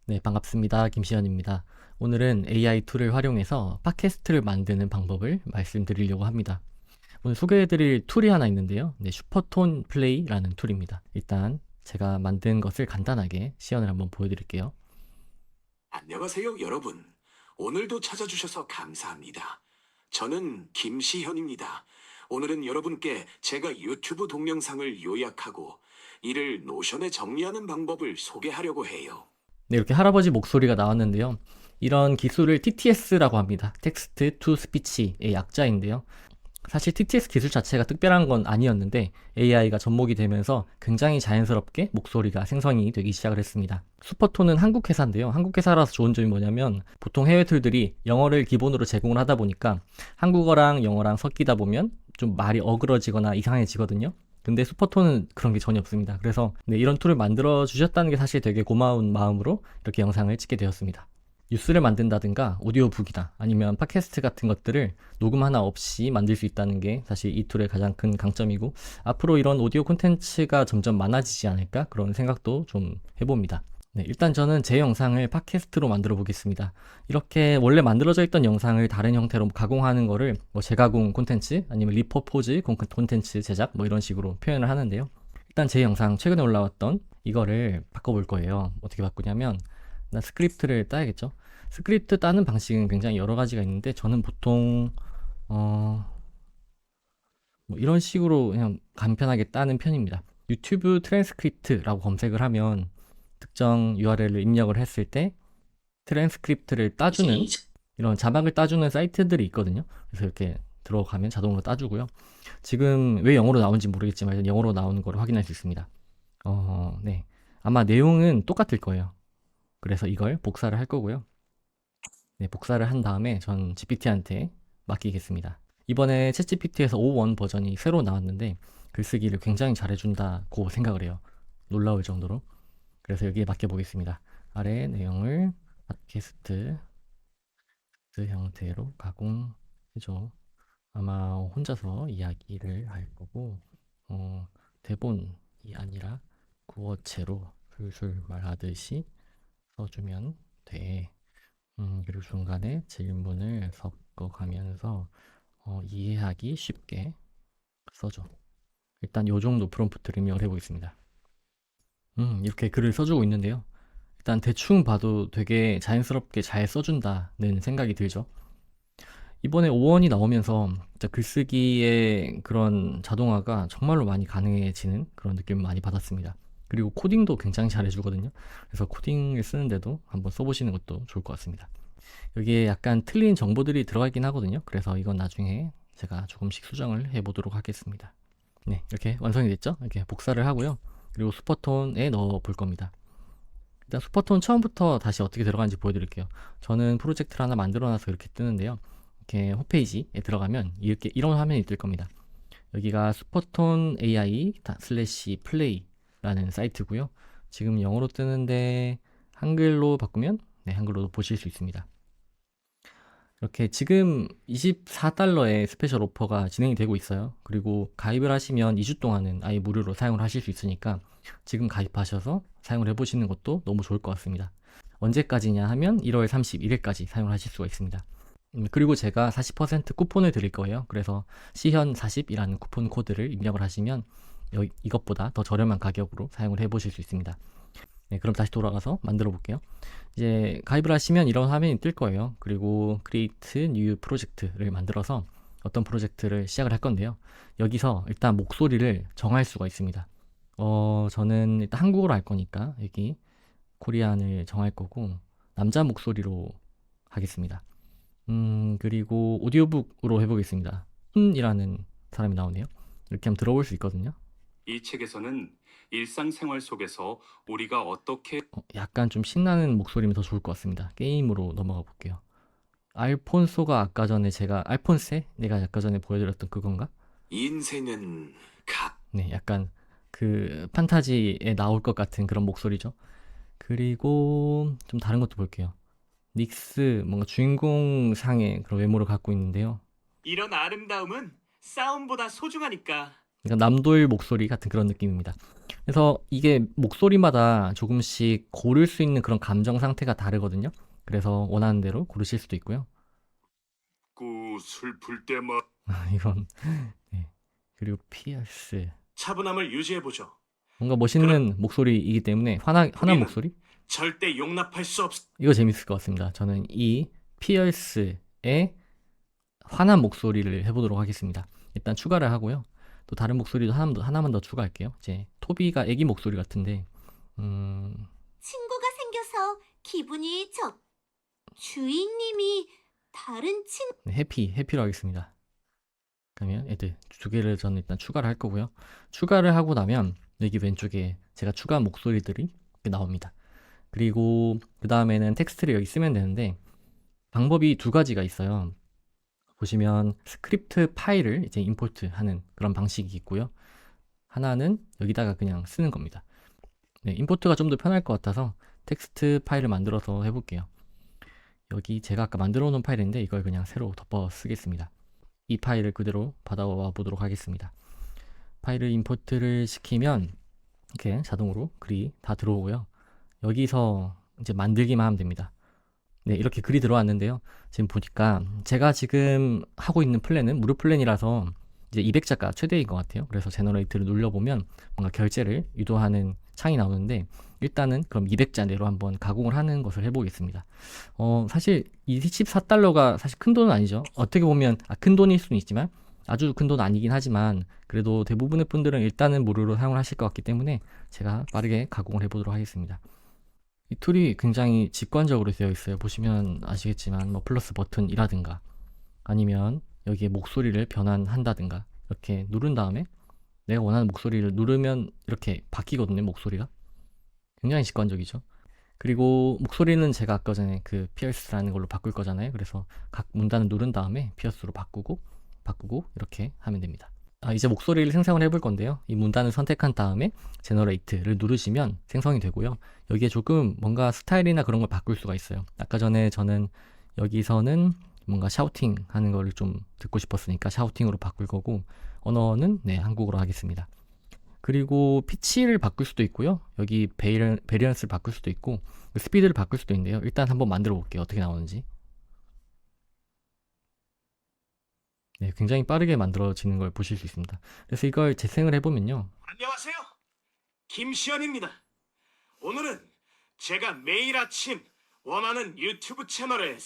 네, 반갑습니다. 김시현입니다. 오늘은 AI 툴을 활용해서 팟캐스트를 만드는 방법을 말씀드리려고 합니다. 오늘 소개해드릴 툴이 하나 있는데요. 네, 슈퍼톤 플레이라는 툴입니다. 일단 제가 만든 것을 간단하게 시연을 한번 보여드릴게요. 안녕하세요, 여러분. 오늘도 찾아주셔서 감사합니다. 저는 김시현입니다. 오늘은 여러분께 제가 유튜브 동영상을 요약하고 이를 노션에 정리하는 방법을 소개하려고 해요. 네, 이렇게 할아버지 목소리가 나왔는데요. 이런 기술을 TTS라고 합니다. 텍스트 투 스피치의 약자인데요. 사실 TTS 기술 자체가 특별한 건 아니었는데 AI가 접목이 되면서 굉장히 자연스럽게 목소리가 생성이 되기 시작을 했습니다. 슈퍼톤은 한국 회사인데요. 한국 회사라서 좋은 점이 뭐냐면 보통 해외 툴들이 영어를 기본으로 제공을 하다 보니까 한국어랑 영어랑 섞이다 보면 좀 말이 어그러지거나 이상해지거든요. 근데 슈퍼톤은 그런 게 전혀 없습니다. 그래서 네, 이런 툴을 만들어 주셨다는 게 사실 되게 고마운 마음으로 이렇게 영상을 찍게 되었습니다. 뉴스를 만든다든가 오디오북이다 아니면 팟캐스트 같은 것들을 녹음 하나 없이 만들 수 있다는 게 사실 이 툴의 가장 큰 강점이고, 앞으로 이런 오디오 콘텐츠가 점점 많아지지 않을까 그런 생각도 좀 해봅니다. 네, 일단 저는 제 영상을 팟캐스트로 만들어 보겠습니다. 이렇게 원래 만들어져 있던 영상을 다른 형태로 가공하는 거를 뭐 재가공 콘텐츠 아니면 리퍼포즈 콘텐츠 제작 뭐 이런 식으로 표현을 하는데요. 일단 제 영상 최근에 올라왔던 이거를 바꿔볼 거예요. 어떻게 바꾸냐면 나 스크립트를 따야겠죠. 스크립트 따는 방식은 굉장히 여러 가지가 있는데 저는 보통 뭐 이런 식으로 그냥 간편하게 따는 편입니다. 유튜브 트랜스크립트라고 검색을 하면 특정 URL을 입력을 했을 때 트랜스크립트를 따주는 이런 자막을 따주는 사이트들이 있거든요. 그래서 이렇게 들어가면 자동으로 따주고요. 지금 왜 영어로 나오는지 모르겠지만 일단 영어로 나오는 걸 확인할 수 있습니다. 네. 아마 내용은 똑같을 거예요. 그래서 이걸 복사를 할 거고요. 네, 복사를 한 다음에 전 GPT한테 맡기겠습니다. 이번에 챗GPT에서 5.1 버전이 새로 나왔는데 글쓰기를 굉장히 잘해준다고 생각을 해요. 놀라울 정도로. 그래서 여기에 맡겨보겠습니다. 아래 내용을 팟캐스트 형태로 가공해줘. 아마 혼자서 이야기를 할 거고, 대본이 아니라 구어체로 술술 말하듯이 써주면 돼. 그리고 중간에 질문을 섞어가면서 이해하기 쉽게 써줘. 일단 요 정도 프롬프트를 입력을 해보겠습니다. 이렇게 글을 써주고 있는데요. 일단 대충 봐도 되게 자연스럽게 잘 써준다는 생각이 들죠. 이번에 5원이 나오면서 진짜 글쓰기의 그런 자동화가 정말로 많이 가능해지는 그런 느낌을 많이 받았습니다. 그리고 코딩도 굉장히 잘해주거든요. 그래서 코딩을 쓰는데도 한번 써보시는 것도 좋을 것 같습니다. 여기에 약간 틀린 정보들이 들어가 있긴 하거든요. 그래서 이건 나중에 제가 조금씩 수정을 해보도록 하겠습니다. 네, 이렇게 완성이 됐죠? 이렇게 복사를 하고요. 그리고 슈퍼톤에 넣어 볼 겁니다. 일단 슈퍼톤 처음부터 다시 어떻게 들어가는지 보여드릴게요. 저는 프로젝트를 하나 만들어놔서 이렇게 뜨는데요. 이렇게 홈페이지에 들어가면 이렇게 이런 화면이 뜰 겁니다. 여기가 슈퍼톤 AI 슬래시 플레이라는 사이트고요. 지금 영어로 뜨는데 한글로 바꾸면 네, 한글로도 보실 수 있습니다. 이렇게 지금 24달러의 스페셜 오퍼가 진행이 되고 있어요. 그리고 가입을 하시면 2주 동안은 아예 무료로 사용을 하실 수 있으니까 지금 가입하셔서 사용을 해보시는 것도 너무 좋을 것 같습니다. 언제까지냐 하면 1월 31일까지 사용을 하실 수가 있습니다. 그리고 제가 40% 쿠폰을 드릴 거예요. 그래서 시현40이라는 쿠폰 코드를 입력을 하시면 이것보다 더 저렴한 가격으로 사용을 해보실 수 있습니다. 네, 그럼 다시 돌아가서 만들어 볼게요. 이제 가입을 하시면 이런 화면이 뜰 거예요. 그리고 Create New Project를 만들어서 어떤 프로젝트를 시작을 할 건데요. 여기서 일단 목소리를 정할 수가 있습니다. 저는 일단 한국어로 할 거니까 여기 코리안을 정할 거고 남자 목소리로 하겠습니다. 그리고 오디오북으로 해보겠습니다. 훈이라는 사람이 나오네요. 이렇게 한번 들어볼 수 있거든요. 이 책에서는 일상생활 속에서 우리가 어떻게 약간 좀 신나는 목소리면 더 좋을 것 같습니다. 게임으로 넘어가 볼게요. 알폰소가 아까 전에 알폰세? 내가 아까 전에 보여드렸던 그건가? 인생은 네, 약간 그 판타지에 나올 것 같은 그런 목소리죠. 그리고 좀 다른 것도 볼게요. 닉스, 뭔가 주인공 상의 그런 외모를 갖고 있는데요. 이런 아름다움은 싸움보다 소중하니까. 그러니까 남도일 목소리 같은 그런 느낌입니다. 그래서 이게 목소리마다 조금씩 고를 수 있는 그런 감정 상태가 다르거든요. 그래서 원하는 대로 고르실 수도 있고요. 꾸 슬플 때마다 이런 네. 그리고 피어스 차분함을 유지해보죠. 뭔가 멋있는 목소리이기 때문에 화난 우리는 목소리? 절대 용납할 수 없... 이거 재밌을 것 같습니다. 저는 이 피어스의 화난 목소리를 해보도록 하겠습니다. 일단 추가를 하고요. 또 다른 목소리도 하나만 더 추가할게요. 이제 토비가 애기 목소리 같은데 친구가 생겨서 기분이 주인님이 다른 네, 해피로 하겠습니다. 그러면 애들 두 개를 저는 일단 추가를 할 거고요. 추가를 하고 나면 여기 왼쪽에 제가 추가한 목소리들이 이렇게 나옵니다. 그리고 그 다음에는 텍스트를 여기 쓰면 되는데 방법이 두 가지가 있어요. 보시면 스크립트 파일을 이제 임포트 하는 그런 방식이 있고요. 하나는 여기다가 그냥 쓰는 겁니다. 네, 임포트가 좀 더 편할 것 같아서 텍스트 파일을 만들어서 해볼게요. 여기 제가 아까 만들어 놓은 파일인데 이걸 그냥 새로 덮어 쓰겠습니다. 이 파일을 그대로 받아와 보도록 하겠습니다. 파일을 임포트를 시키면 이렇게 자동으로 글이 다 들어오고요. 여기서 이제 만들기만 하면 됩니다. 네, 이렇게 글이 들어왔는데요. 지금 보니까 제가 지금 하고 있는 플랜은 무료 플랜이라서 이제 200자가 최대인 것 같아요. 그래서 제너레이트를 눌러보면 뭔가 결제를 유도하는 창이 나오는데 일단은 그럼 200자 내로 한번 가공을 하는 것을 해보겠습니다. 사실 이 14달러가 사실 큰 돈은 아니죠. 어떻게 보면 큰 돈일 수는 있지만 아주 큰 돈 아니긴 하지만 그래도 대부분의 분들은 일단은 무료로 사용을 하실 것 같기 때문에 제가 빠르게 가공을 해보도록 하겠습니다. 이 툴이 굉장히 직관적으로 되어 있어요. 보시면 아시겠지만 뭐 플러스 버튼이라든가 아니면 여기에 목소리를 변환한다든가 이렇게 누른 다음에 내가 원하는 목소리를 누르면 이렇게 바뀌거든요. 목소리가 굉장히 직관적이죠. 그리고 목소리는 제가 아까 전에 그 피어스라는 걸로 바꿀 거잖아요. 그래서 각 문단을 누른 다음에 피어스로 바꾸고 이렇게 하면 됩니다. 이제 목소리를 생성을 해볼 건데요. 이 문단을 선택한 다음에 제너레이트를 누르시면 생성이 되고요. 여기에 조금 뭔가 스타일이나 그런 걸 바꿀 수가 있어요. 아까 전에 저는 여기서는 뭔가 샤우팅 하는 거를 좀 듣고 싶었으니까 샤우팅으로 바꿀 거고 언어는 네, 한국어로 하겠습니다. 그리고 피치를 바꿀 수도 있고요. 여기 베리언스를 바꿀 수도 있고 스피드를 바꿀 수도 있는데요. 일단 한번 만들어 볼게요. 어떻게 나오는지. 네, 굉장히 빠르게 만들어지는 걸 보실 수 있습니다. 그래서 이걸 재생을 해보면요. 안녕하세요. 김시현입니다. 오늘은 제가 매일 아침 원하는 유튜브 채널에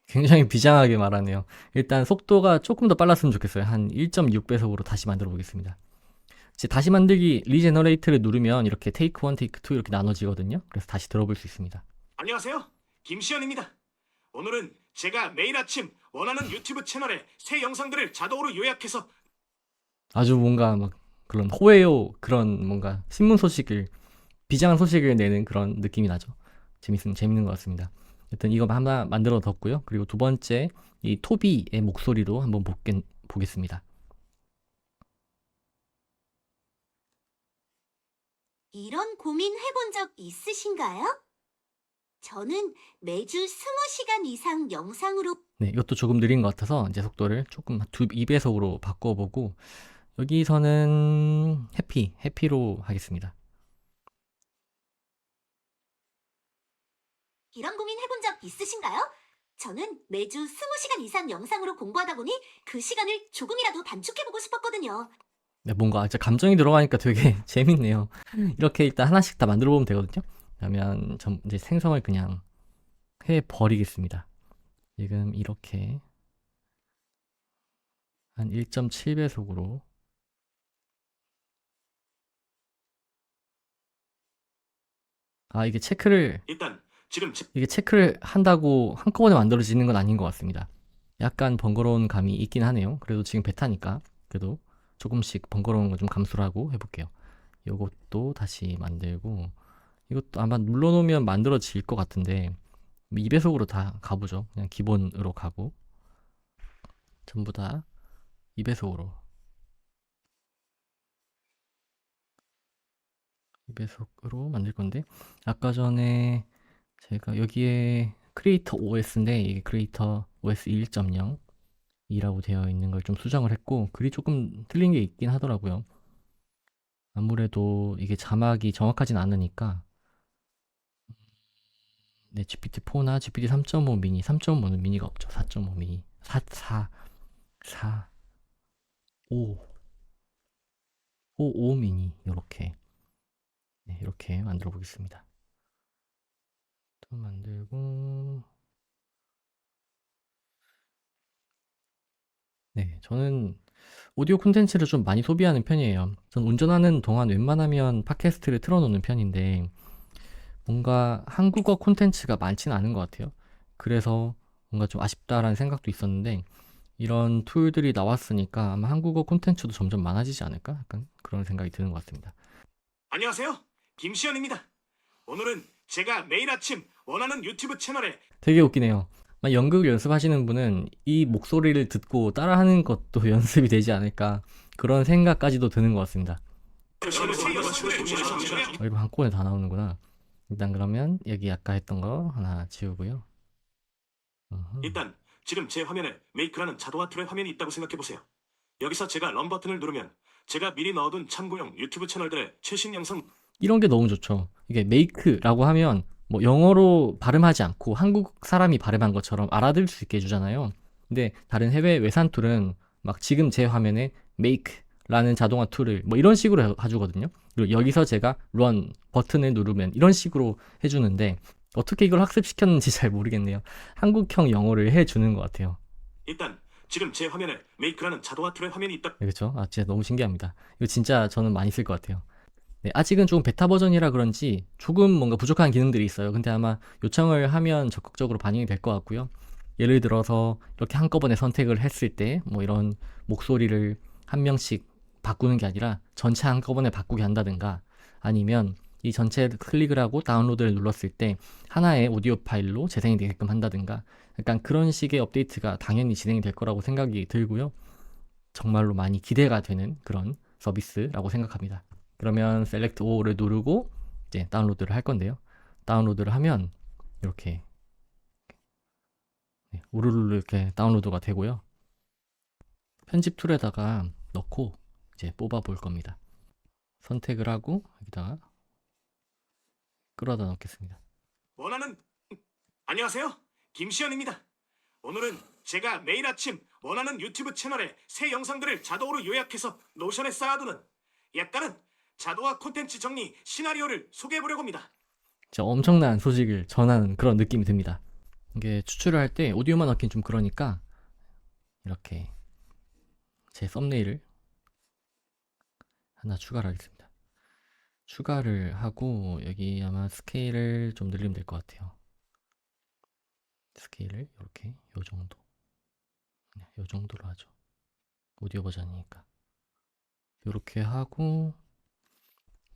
굉장히 비장하게 말하네요. 일단 속도가 조금 더 빨랐으면 좋겠어요. 한 1.6배속으로 다시 만들어 보겠습니다. 이제 다시 만들기 리제너레이트를 누르면 이렇게 테이크 1, 테이크 2 이렇게 나눠지거든요. 그래서 다시 들어볼 수 있습니다. 안녕하세요. 김시현입니다. 오늘은 제가 매일 아침 원하는 유튜브 채널에 새 영상들을 자동으로 요약해서 아주 뭔가 막 그런 호해요 그런 뭔가 신문 소식을 비장한 소식을 내는 그런 느낌이 나죠. 재밌는 것 같습니다. 일단 이거 하나 만들어 뒀고요. 그리고 두 번째 이 토비의 목소리로 한번 보겠습니다. 이런 고민 해본 적 있으신가요? 저는 매주 20시간 이상 영상으로 네, 이것도 조금 느린 것 같아서 이제 속도를 조금 2배속으로 바꿔보고 여기서는 해피로 하겠습니다. 이런 고민 해본 적 있으신가요? 저는 매주 20시간 이상 영상으로 공부하다 보니 그 시간을 조금이라도 단축해보고 싶었거든요. 네, 뭔가 진짜 감정이 들어가니까 되게 재밌네요. 이렇게 일단 하나씩 다 만들어 보면 되거든요. 그러면 이제 생성을 그냥 해버리겠습니다. 지금 이렇게 한 1.7배속으로 이게 일단 지금 체크를 한다고 한꺼번에 만들어지는 건 아닌 것 같습니다. 약간 번거로운 감이 있긴 하네요. 그래도 지금 베타니까 그래도 조금씩 번거로운 거 좀 감수를 하고 해볼게요. 이것도 다시 만들고 이것도 아마 눌러놓으면 만들어질 것 같은데 2배속으로 다 가보죠. 그냥 기본으로 가고 전부 다 2배속으로 2배속으로 만들 건데 아까 전에 제가 여기에 크리에이터 OS인데 이게 크리에이터 OS 1.0이라고 되어 있는 걸 좀 수정을 했고 글이 조금 틀린 게 있긴 하더라고요. 아무래도 이게 자막이 정확하진 않으니까 네, GPT-4나 GPT 3.5 미니, 3.5는 미니가 없죠. 4.5 미니, 5 미니 이렇게 네, 이렇게 만들어 보겠습니다. 또 만들고 네, 저는 오디오 콘텐츠를 좀 많이 소비하는 편이에요. 전 운전하는 동안 웬만하면 팟캐스트를 틀어놓는 편인데 뭔가 한국어 콘텐츠가 많지는 않은 것 같아요. 그래서 뭔가 좀 아쉽다라는 생각도 있었는데 이런 툴들이 나왔으니까 아마 한국어 콘텐츠도 점점 많아지지 않을까? 약간 그런 생각이 드는 것 같습니다. 안녕하세요. 김시현입니다. 오늘은 제가 매일 아침 원하는 유튜브 채널에 되게 웃기네요. 연극 연습하시는 분은 이 목소리를 듣고 따라하는 것도 연습이 되지 않을까 그런 생각까지도 드는 것 같습니다. 이거 한꺼번에 다 나오는구나. 일단 그러면 여기 아까 했던 거 하나 지우고요. 일단 지금 제 화면에 메이크라는 자동화 툴의 화면이 있다고 생각해 보세요. 여기서 제가 런 버튼을 누르면 제가 미리 넣어둔 참고용 유튜브 채널들의 최신 영상 이런 게 너무 좋죠. 이게 메이크라고 하면 뭐 영어로 발음하지 않고 한국 사람이 발음한 것처럼 알아들을 수 있게 해주잖아요. 근데 다른 해외 외산 툴은 막 지금 제 화면에 make라는 자동화 툴을 뭐 이런 식으로 해주거든요. 그리고 여기서 제가 run 버튼을 누르면 이런 식으로 해주는데 어떻게 이걸 학습시켰는지 잘 모르겠네요. 한국형 영어를 해주는 것 같아요. 일단 지금 제 화면에 메이크라는 자동화 툴의 화면이 있다. 네, 그렇죠? 아, 진짜 너무 신기합니다. 이거 진짜 저는 많이 쓸 것 같아요. 네, 아직은 좀 베타 버전이라 그런지 조금 뭔가 부족한 기능들이 있어요. 근데 아마 요청을 하면 적극적으로 반영이 될 것 같고요. 예를 들어서 이렇게 한꺼번에 선택을 했을 때 뭐 이런 목소리를 한 명씩 바꾸는 게 아니라 전체 한꺼번에 바꾸게 한다든가 아니면 이 전체 클릭을 하고 다운로드를 눌렀을 때 하나의 오디오 파일로 재생이 되게끔 한다든가 약간 그런 식의 업데이트가 당연히 진행이 될 거라고 생각이 들고요. 정말로 많이 기대가 되는 그런 서비스라고 생각합니다. 그러면 Select All을 누르고 이제 다운로드를 할 건데요. 다운로드를 하면 이렇게 우르르 이렇게 다운로드가 되고요. 편집 툴에다가 넣고 이제 뽑아 볼 겁니다. 선택을 하고 여기다가 끌어다 넣겠습니다. 원하는 안녕하세요. 김시현입니다. 오늘은 제가 매일 아침 원하는 유튜브 채널에 새 영상들을 자동으로 요약해서 노션에 쌓아두는 약간은 자동화 콘텐츠 정리 시나리오를 소개해보려고 합니다. 진짜 엄청난 소식을 전하는 그런 느낌이 듭니다. 이게 추출을 할 때 오디오만 넣긴 좀 그러니까 이렇게 제 썸네일을 하나 추가를 하겠습니다. 추가를 하고 여기 아마 스케일을 좀 늘리면 될 것 같아요. 스케일을 이렇게 요 정도 요 정도로 하죠. 오디오 버전이니까 이렇게 하고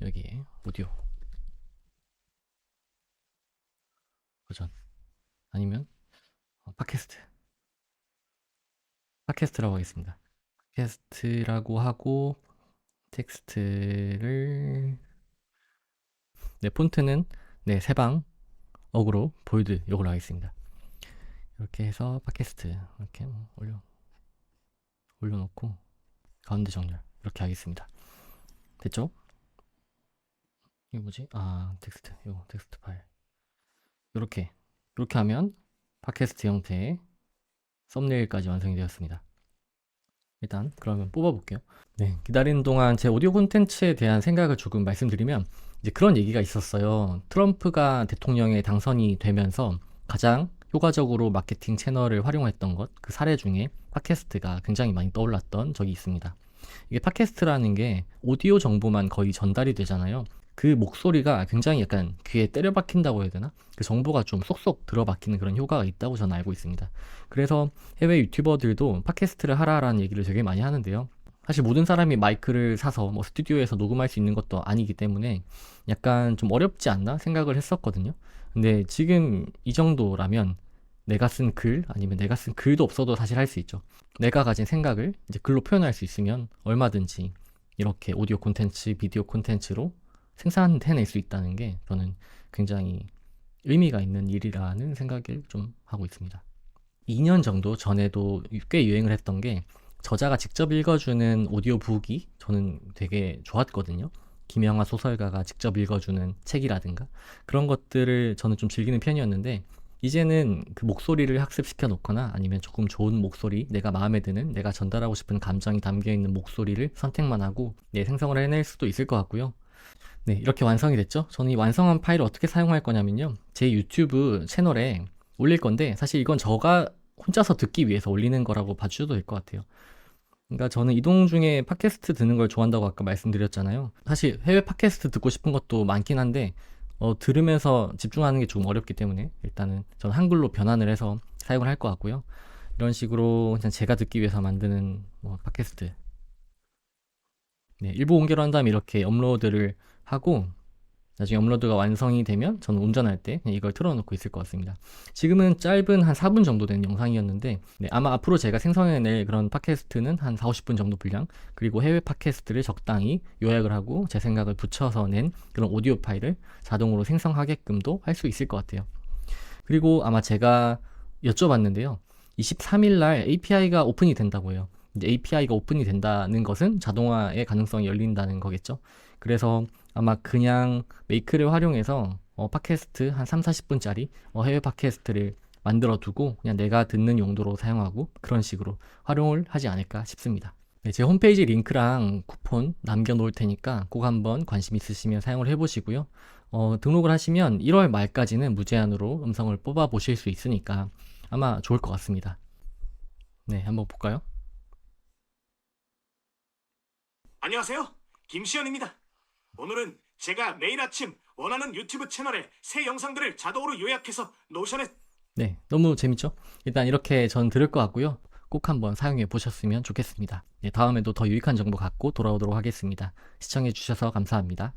여기에 오디오 버전 아니면 팟캐스트라고 하겠습니다. 팟캐스트라고 하고 텍스트를 네, 폰트는 네, 세방 어그로 볼드 요걸로 하겠습니다. 이렇게 해서 팟캐스트 이렇게 올려놓고 가운데 정렬 이렇게 하겠습니다. 됐죠? 이거 뭐지? 아, 텍스트. 요 텍스트 파일. 이렇게 하면 팟캐스트 형태의 썸네일까지 완성이 되었습니다. 일단 그러면 뽑아볼게요. 네, 기다리는 동안 제 오디오 콘텐츠에 대한 생각을 조금 말씀드리면 이제 그런 얘기가 있었어요. 트럼프가 대통령에 당선이 되면서 가장 효과적으로 마케팅 채널을 활용했던 것, 그 사례 중에 팟캐스트가 굉장히 많이 떠올랐던 적이 있습니다. 이게 팟캐스트라는 게 오디오 정보만 거의 전달이 되잖아요. 그 목소리가 굉장히 약간 귀에 때려 박힌다고 해야 되나? 그 정보가 좀 쏙쏙 들어박히는 그런 효과가 있다고 저는 알고 있습니다. 그래서 해외 유튜버들도 팟캐스트를 하라라는 얘기를 되게 많이 하는데요. 사실 모든 사람이 마이크를 사서 뭐 스튜디오에서 녹음할 수 있는 것도 아니기 때문에 약간 좀 어렵지 않나 생각을 했었거든요. 근데 지금 이 정도라면 내가 쓴 글 아니면 내가 쓴 글도 없어도 사실 할 수 있죠. 내가 가진 생각을 이제 글로 표현할 수 있으면 얼마든지 이렇게 오디오 콘텐츠, 비디오 콘텐츠로 생산해낼 수 있다는 게 저는 굉장히 의미가 있는 일이라는 생각을 좀 하고 있습니다. 2년 정도 전에도 꽤 유행을 했던 게 저자가 직접 읽어주는 오디오북이 저는 되게 좋았거든요. 김영하 소설가가 직접 읽어주는 책이라든가 그런 것들을 저는 좀 즐기는 편이었는데 이제는 그 목소리를 학습시켜 놓거나 아니면 조금 좋은 목소리, 내가 마음에 드는, 내가 전달하고 싶은 감정이 담겨 있는 목소리를 선택만 하고 생성을 해낼 수도 있을 것 같고요. 네, 이렇게 완성이 됐죠? 저는 이 완성한 파일을 어떻게 사용할 거냐면요. 제 유튜브 채널에 올릴 건데 사실 이건 제가 혼자서 듣기 위해서 올리는 거라고 봐주셔도 될 것 같아요. 그러니까 저는 이동 중에 팟캐스트 듣는 걸 좋아한다고 아까 말씀드렸잖아요. 사실 해외 팟캐스트 듣고 싶은 것도 많긴 한데 들으면서 집중하는 게 조금 어렵기 때문에 일단은 저는 한글로 변환을 해서 사용을 할 것 같고요. 이런 식으로 그냥 제가 듣기 위해서 만드는 팟캐스트. 네, 일부 공개를 한 다음에 이렇게 업로드를 하고 나중에 업로드가 완성이 되면 저는 운전할 때 이걸 틀어놓고 있을 것 같습니다. 지금은 짧은 한 4분 정도 된 영상이었는데 아마 앞으로 제가 생성해낼 그런 팟캐스트는 한 4, 50분 정도 분량, 그리고 해외 팟캐스트를 적당히 요약을 하고 제 생각을 붙여서 낸 그런 오디오 파일을 자동으로 생성하게끔도 할 수 있을 것 같아요. 그리고 아마 제가 여쭤봤는데요. 23일 날 API가 오픈이 된다고 해요. 이제 API가 오픈이 된다는 것은 자동화의 가능성이 열린다는 거겠죠. 그래서 아마 그냥 메이크를 활용해서 팟캐스트 한 3, 40분짜리 해외 팟캐스트를 만들어 두고 그냥 내가 듣는 용도로 사용하고 그런 식으로 활용을 하지 않을까 싶습니다. 네, 제 홈페이지 링크랑 쿠폰 남겨놓을 테니까 꼭 한번 관심 있으시면 사용을 해보시고요. 등록을 하시면 1월 말까지는 무제한으로 음성을 뽑아 보실 수 있으니까 아마 좋을 것 같습니다. 네, 한번 볼까요? 안녕하세요. 김시현입니다. 오늘은 제가 매일 아침 원하는 유튜브 채널에 새 영상들을 자동으로 요약해서 노션에 네, 너무 재밌죠? 일단 이렇게 전 들을 것 같고요. 꼭 한번 사용해 보셨으면 좋겠습니다. 네, 다음에도 더 유익한 정보 갖고 돌아오도록 하겠습니다. 시청해 주셔서 감사합니다.